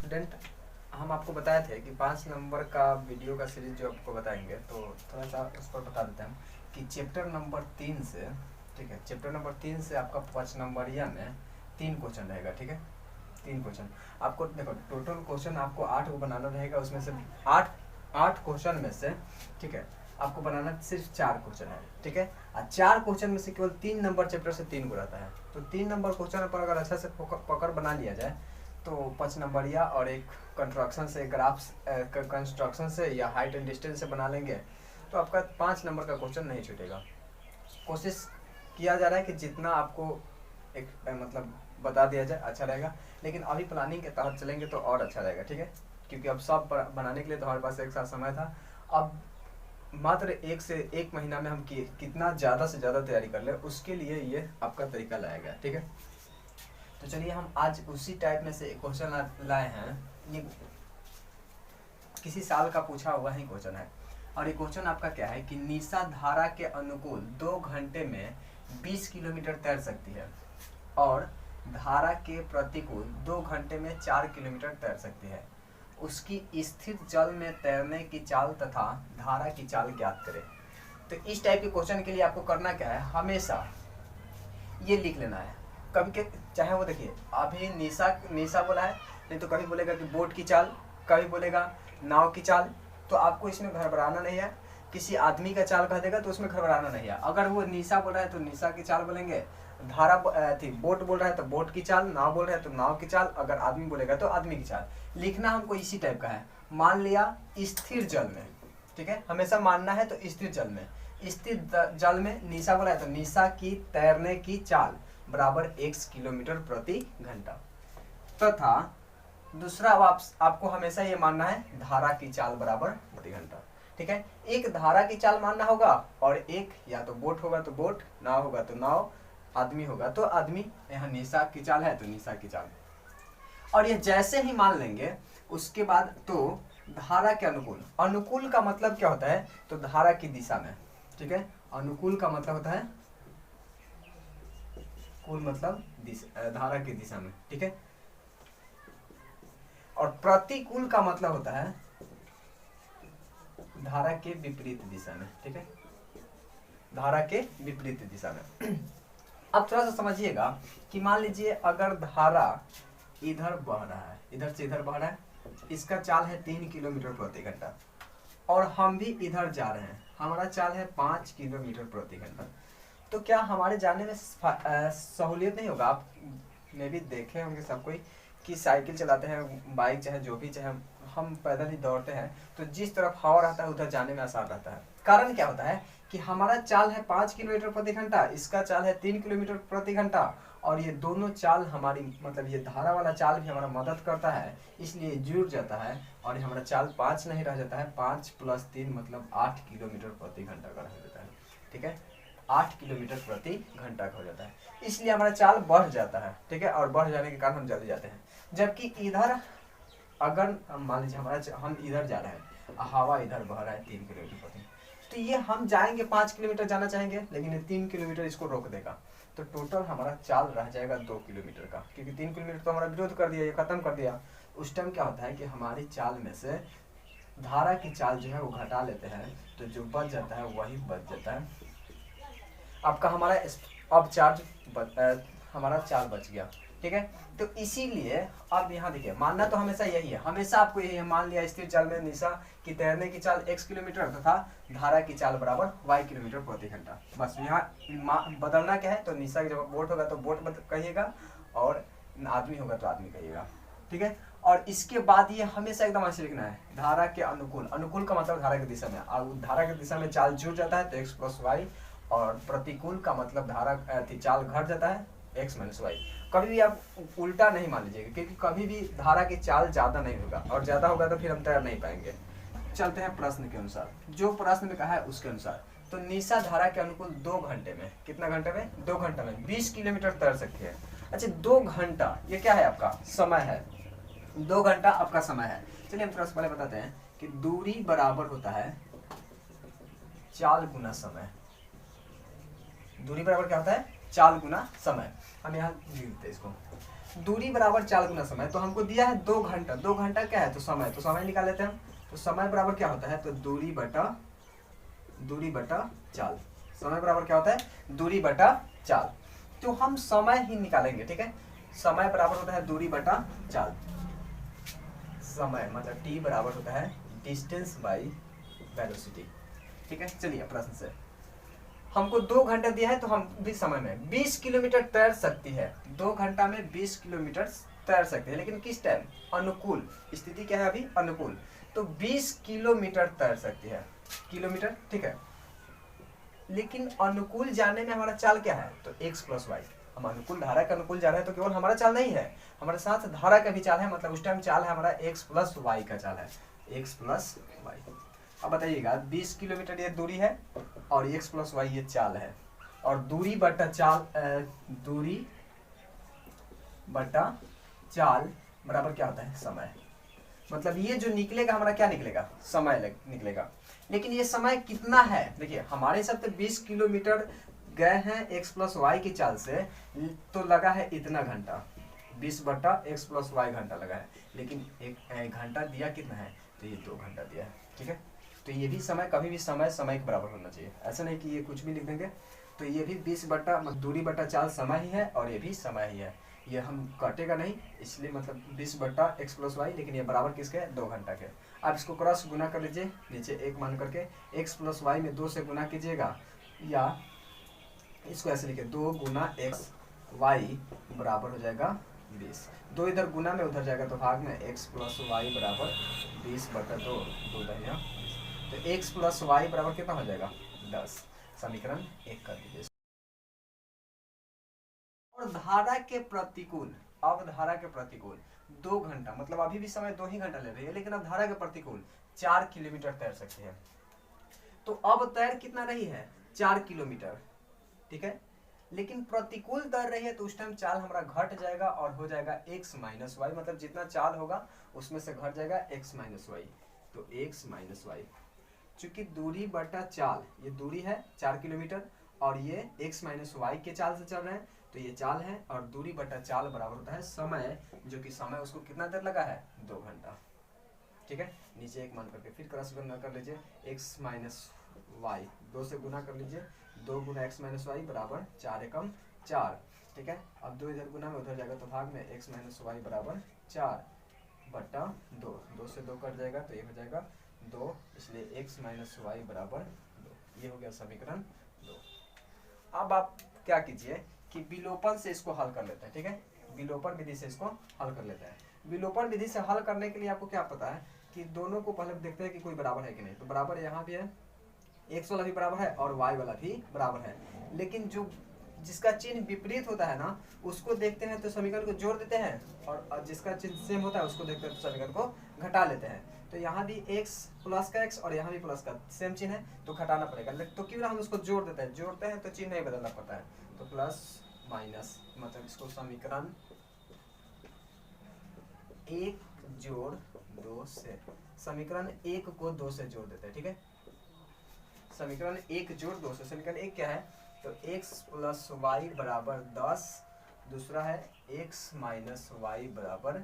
Student, हम आपको बताए थे कि 5 नंबर का वीडियो का सीरीज जो आपको बताएंगे, तो थोड़ा सा उस पर बता देते हैं हम कि चैप्टर नंबर 3 से, ठीक है, चैप्टर नंबर 3 से आपका 5 नंबरिया में 3 क्वेश्चन रहेगा, ठीक है। 3 क्वेश्चन आपको, देखो टोटल क्वेश्चन आपको 8 को बनाना रहेगा, उसमें से 8 क्वेश्चन में से, ठीक है, आपको बनाना सिर्फ 4 क्वेश्चन है, ठीक है। और 4 क्वेश्चन में से केवल 3 नंबर चैप्टर से 3 को रहता है, तो 3 नंबर क्वेश्चन पर अगर अच्छा से पकड़ बना लिया जाए तो 5 नंबरिया और एक कंस्ट्रक्शन से, ग्राफ्स कंस्ट्रक्शन से या हाइट एंड डिस्टेंस से बना लेंगे तो आपका 5 नंबर का क्वेश्चन नहीं छूटेगा। कोशिश किया जा रहा है कि जितना आपको एक मतलब बता दिया जाए अच्छा रहेगा, लेकिन अभी प्लानिंग के तहत चलेंगे तो और अच्छा रहेगा, ठीक है। क्योंकि अब सब बनाने के लिए तो हमारे पास एक साल समय था, अब मात्र 1 से 1 महीना में हम कितना ज़्यादा से ज़्यादा तैयारी कर ले, उसके लिए ये आपका तरीका लाया गया, ठीक है। तो चलिए हम आज उसी टाइप में से एक क्वेश्चन लाए हैं। ये किसी साल का पूछा हुआ ही क्वेश्चन है, और ये क्वेश्चन आपका क्या है कि निशा धारा के अनुकूल 2 घंटे में 20 किलोमीटर तैर सकती है और धारा के प्रतिकूल 2 घंटे में 4 किलोमीटर तैर सकती है। उसकी स्थिर जल में तैरने की चाल तथा धारा की चाल ज्ञात करें। तो इस टाइप के क्वेश्चन के लिए आपको करना क्या है, हमेशा ये लिख लेना है। कभी के चाहे वो देखिए अभी निशा बोला है, नहीं तो कभी बोलेगा कि बोट की चाल, कभी बोलेगा नाव की चाल, तो आपको इसमें घबराना नहीं है। किसी आदमी का चाल कह देगा तो उसमें घबराना नहीं है। अगर वो निशा बोल रहा है तो निशा की चाल बोलेंगे, धारा थी बोट बोल रहा है तो बोट की चाल, नाव बोल रहा है तो नाव की चाल, अगर आदमी बोलेगा तो आदमी की चाल। लिखना हमको इसी टाइप का है। मान लिया स्थिर जल में, ठीक है, हमेशा मानना है तो स्थिर जल में, स्थिर जल में निशा बोला है तो निशा की तैरने की चाल बराबर x किलोमीटर प्रति घंटा, तथा दूसरा आपको हमेशा ये मानना है धारा की चाल बराबर प्रति घंटा, ठीक है। एक धारा की चाल मानना होगा और एक या तो बोट होगा तो बोट, नाव होगा तो नाव, आदमी होगा तो आदमी। यहाँ निशा की चाल है तो निशा की चाल, और ये जैसे ही मान लेंगे उसके बाद तो धारा के अनुकूल, अनुकूल का मतलब क्या होता है, तो धारा की दिशा में, ठीक है। अनुकूल का मतलब होता है, कुल मतलब धारा की दिशा में, ठीक है। और प्रतिकूल का मतलब होता है धारा के विपरीत दिशा में, ठीक है, धारा के विपरीत दिशा में। अब थोड़ा सा समझिएगा कि मान लीजिए अगर धारा इधर बह रहा है, इधर से इधर बह रहा है, इसका चाल है 3 किलोमीटर प्रति घंटा, और हम भी इधर जा रहे हैं, हमारा चाल है 5 किलोमीटर प्रति घंटा, तो क्या हमारे जाने में सहूलियत नहीं होगा। आप में भी देखे होंगे सब कोई कि साइकिल चलाते हैं, बाइक चाहे जो भी, चाहे हम पैदल ही दौड़ते हैं, तो जिस तरफ हवा रहता है उधर जाने में आसान रहता है। कारण क्या होता है कि हमारा चाल है 5 किलोमीटर प्रति घंटा, इसका चाल है 3 किलोमीटर प्रति घंटा, और ये दोनों चाल हमारी, मतलब ये धारा वाला चाल भी हमारा मदद करता है, इसलिए जुड़ जाता है और ये हमारा चाल 5 नहीं रह जाता है, 5 + 3 मतलब 8 किलोमीटर प्रति घंटा का रह जाता है, ठीक है, 8 किलोमीटर प्रति घंटा का हो जाता है, इसलिए हमारा चाल बढ़ जाता है, ठीक है। और बढ़ जाने के कारण हम जल्दी जाते हैं। जबकि इधर अगर मान लीजिए हम इधर जा रहे हैं, हवा इधर बह रहा है 3 किलोमीटर प्रति, तो ये हम जाएंगे 5 किलोमीटर जाना चाहेंगे, लेकिन ये 3 किलोमीटर इसको रोक देगा, तो टोटल हमारा चाल रह जाएगा 2 किलोमीटर का, क्योंकि 3 किलोमीटर तो हमारा विरोध कर दिया, ये खत्म कर दिया। उस टाइम क्या होता है कि हमारी चाल में से धारा की चाल जो है वो घटा लेते हैं, तो जो बच जाता है वही बच जाता है आपका, हमारा अब हमारा चाल बच गया, ठीक है। तो इसीलिए अब यहाँ देखिए, मानना तो हमेशा यही है, हमेशा आपको यही है, मान लिया स्थिर जल में निशा की तैरने की चाल x किलोमीटर तथा धारा की चाल बराबर y किलोमीटर प्रति घंटा। बस यहाँ बदलना क्या है, तो निशा की जब बोट होगा तो बोट कहिएगा, और आदमी होगा तो आदमी कहिएगा, ठीक है। और इसके बाद ये हमेशा एकदम ऐसे लिखना है, धारा के अनुकूल, अनुकूल का मतलब धारा की दिशा में, और धारा की दिशा में चाल जुड़ जाता है तो x + y, और प्रतिकूल का मतलब धारा चाल घट जाता है x - y। कभी भी आप उल्टा नहीं मान लीजिएगा, क्योंकि कभी भी धारा की चाल ज़्यादा नहीं होगा, और ज़्यादा होगा तो फिर हम तैर नहीं पाएंगे। चलते हैं प्रश्न के अनुसार, जो प्रश्न में कहा है उसके अनुसार। तो निशा धारा के अनुकूल 2 घंटे में, कितना घंटे में, 2 घंटे में 20 किलोमीटर तैर सकती है। अच्छा 2 घंटा ये क्या है, आपका समय है, 2 घंटा आपका समय है। चलिए हम थोड़ा सा पहले बताते हैं कि दूरी बराबर होता है चाल गुना समय। दूरी बराबर क्या होता है, चाल गुना समय। हम यहाँ लिख देते हैं इसको, दूरी बराबर चाल गुना समय, तो हमको दिया है 2 घंटा, 2 घंटा क्या है तो समय, तो समय निकाल लेते हैं हम। तो समय बराबर क्या होता है तो दूरी बटा चाल। समय बराबर क्या होता है दूरी बटा चाल। तो हम समय ही निकालेंगे, ठीक है। समय बराबर होता है दूरी बटा चाल। समय मतलब टी बराबर होता है डिस्टेंस बाई वेलोसिटी, ठीक है। चलिए प्रश्न से, हमको 2 घंटा दिया है तो हम भी समय में 20 किलोमीटर तैर सकती है, 2 घंटा में 20 किलोमीटर तैर सकते हैं, लेकिन किस टाइम अनुकूल स्थिति क्या है अभी अनुकूल, तो 20 किलोमीटर तैर सकती है, किलोमीटर, ठीक है। लेकिन अनुकूल जाने में हमारा चाल क्या है तो x प्लस वाई। हम अनुकूल धारा के अनुकूल जा रहे हैं तो केवल हमारा चाल नहीं है, हमारे साथ धारा का भी चाल है, मतलब उस टाइम चाल है हमारा x प्लस वाई का चाल है, x प्लस वाई। अब बताइएगा 20 किलोमीटर ये दूरी है और x प्लस वाई ये चाल है, और दूरी बटा चाल बराबर क्या होता है समय। मतलब ये जो निकलेगा हमारा क्या निकलेगा समय निकलेगा। लेकिन ये समय कितना है, देखिए हमारे हिसाब से 20 किलोमीटर गए हैं x प्लस वाई की चाल से, तो लगा है इतना घंटा, 20 बटा x प्लस वाई घंटा लगा है। लेकिन एक घंटा दिया कितना है तो ये 2 घंटा दिया है, ठीक है। तो ये भी समय, कभी भी समय के बराबर होना चाहिए, ऐसा नहीं कि ये कुछ भी लिख देंगे। तो ये भी 20 बटा दूरी बटा चाल समय ही है और ये भी समय ही है, ये हम काटेगा नहीं, इसलिए मतलब 20 बटा x प्लस वाई, लेकिन ये बराबर किसके 2 घंटा के। आप इसको क्रॉस गुना कर लीजिए, नीचे 1 मान करके x प्लस वाई में 2 से गुना कीजिएगा, या इसको ऐसे लिखे 2 गुना x वाई बराबर हो जाएगा 20। 2 इधर गुना में उधर जाएगा तो भाग में x प्लस वाई बराबर 20 बटा 2, 2 दहिया, तो x प्लस वाई बराबर कितना हो जाएगा 10। समीकरण 1 कर दीजिए। और धारा के प्रतिकूल, अब धारा के प्रतिकूल 2 घंटा, मतलब अभी भी समय 2 ही घंटा ले रही है, लेकिन अब धारा के प्रतिकूल 4 किलोमीटर तैर सकती है। तो अब तैर कितना रही है 4 किलोमीटर, ठीक है। लेकिन प्रतिकूल तैर रही है तो उस टाइम चाल हमारा घट जाएगा और हो जाएगा x माइनस वाई, मतलब जितना चाल होगा उसमें से घट जाएगा x माइनस वाई, तो x माइनस वाई। चूंकि दूरी बटा चाल, ये दूरी है 4 किलोमीटर और ये x माइनस वाई के चाल से चल रहे हैं, तो ये चाल है, और दूरी बटा चाल बराबर होता है समय, जो कि समय उसको कितना देर लगा है 2 घंटा, ठीक है। नीचे 1 मान करके फिर क्रॉस गुना कर लीजिए, x माइनस वाई 2 से गुना कर लीजिए, 2 गुना x माइनस वाई बराबर 4 एकम 4, ठीक है। अब 2 इधर गुना में उधर जाएगा तो भाग में x माइनस वाई बराबर 4 बटा 2, 2 से 2 कट जाएगा तो ये हो जाएगा 2, इसलिए x माइनस वाई बराबर 2। ये हो गया समीकरण 2। अब आप क्या कीजिए कि विलोपन से इसको हल कर लेते हैं, ठीक है। विलोपन विधि से इसको हल कर लेते हैं। विलोपन विधि से हल करने के लिए आपको क्या पता है कि दोनों को पहले देखते हैं कि कोई बराबर है कि नहीं। तो बराबर यहाँ भी है, x वाला भी बराबर है और y वाला भी बराबर है, लेकिन जो जिसका चिन्ह विपरीत होता है ना उसको देखते हैं तो समीकरण को जोड़ देते हैं, और जिसका चिन्ह सेम होता है उसको देखते हैं तो समीकरण को घटा लेते हैं। तो यहाँ भी x प्लस का x और यहाँ भी प्लस का सेम चिन्ह है तो घटाना पड़ेगा, तो क्यों ना हम उसको जोड़ देते हैं, जोड़ते हैं तो चिन्ह नहीं बदलना पड़ता है, तो प्लस माइनस, मतलब इसको समीकरण 1 जोड़ 2 से, समीकरण 1 को 2 से जोड़ देते हैं, ठीक है। समीकरण 1 जोड़ 2 से, समीकरण 1 क्या है तो x प्लस वाई बराबर 10, दूसरा है x माइनस वाई बराबर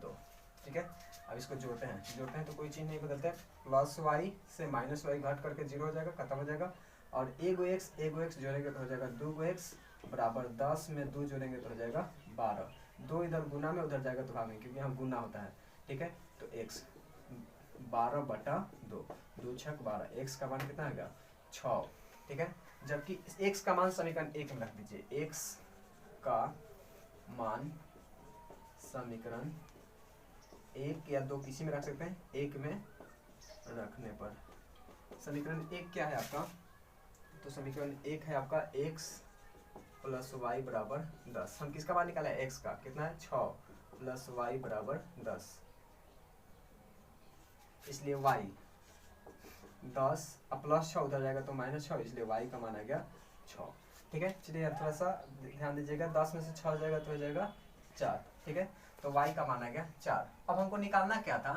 2, ठीक है। अब इसको जोड़ते हैं तो कोई चीज नहीं बदलते, प्लस वाई से माइनस वाई घट करके 0 हो जाएगा, खत्म हो जाएगा, और एगो x जोड़ेंगे तो हो जाएगा 2x बराबर 10 में 2 जोड़ेंगे तो हो जाएगा 12, 2 इधर गुना में उधर जाएगा तो भाग में, क्योंकि यहाँ गुना होता है, ठीक है। तो x 12 बटा 2, 2 छक 12, x का मान कितना आएगा 6, ठीक है। जबकि x का मान समीकरण 1 में रख दीजिए, x का मान समीकरण 1 या 2 किसी में रख सकते हैं, 1 में रखने पर समीकरण 1 क्या है आपका, तो समीकरण 1 है आपका x प्लस वाई बराबर 10। हम किसका मान निकाला है x का, कितना है 6 प्लस वाई बराबर 10, इसलिए y 10 अब प्लस 6 उधर जाएगा तो माइनस 6, इसलिए y का मान आ गया 6, ठीक है। चलिए थोड़ा सा ध्यान दीजिएगा, 10 में से 6 हो जाएगा तो हो जाएगा 4, ठीक है। तो y का मान आ गया 4। अब हमको निकालना क्या था,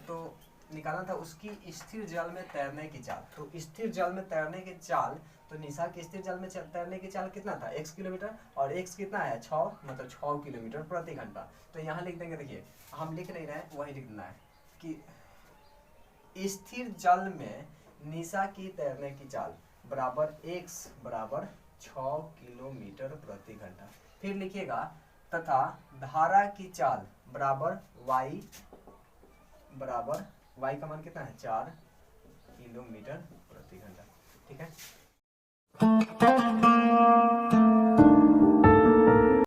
तो निकालना था उसकी स्थिर जल में तैरने की चाल। तो स्थिर जल में तैरने की चाल, तो निशा की स्थिर जल में तैरने की चाल कितना था, x किलोमीटर, और x कितना है 6, मतलब 6 किलोमीटर प्रति घंटा। तो यहाँ लिख देंगे, देखिए हम लिख नहीं रहे हैं, वही लिख देना है कि स्थिर जल में निशा की तैरने की चाल बराबर x बराबर 6 किलोमीटर प्रति घंटा। फिर लिखिएगा तथा धारा की चाल बराबर y बराबर, y का मान कितना है 4 किलोमीटर प्रति घंटा। ठीक है।